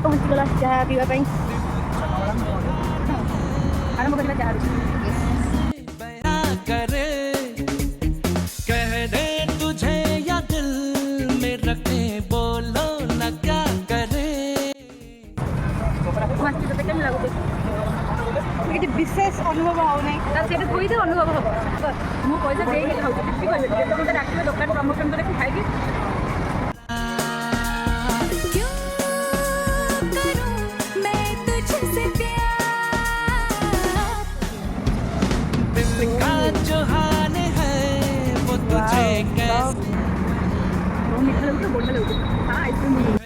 पहुँचीगला चाह पीवाई आरंभ कर चाह करे कह दे तुझे या दिल में रखे बोलो न क्या करे मस्ती तो केम लगुच ये विशेष अनुभव हो ना ସେଇଟା ଥୋଇଦେ ଅନୁଭବ ହବ ମୁଁ ପଇସା ଦେଇକି ଖାଉଛି କିଛି କହିବେ ଯେତେ ମୋତେ ଡାକିବେ ଦୋକାନ ପ୍ରମୋସନ କରିକି ଖାଇବି दिल का जो हाल है वो तुझे कैसे ମିଠା ଲାଗୁଛି ବଢ଼ିଆ ଲାଗୁଛି ଆଇସ୍କ୍ରିମ୍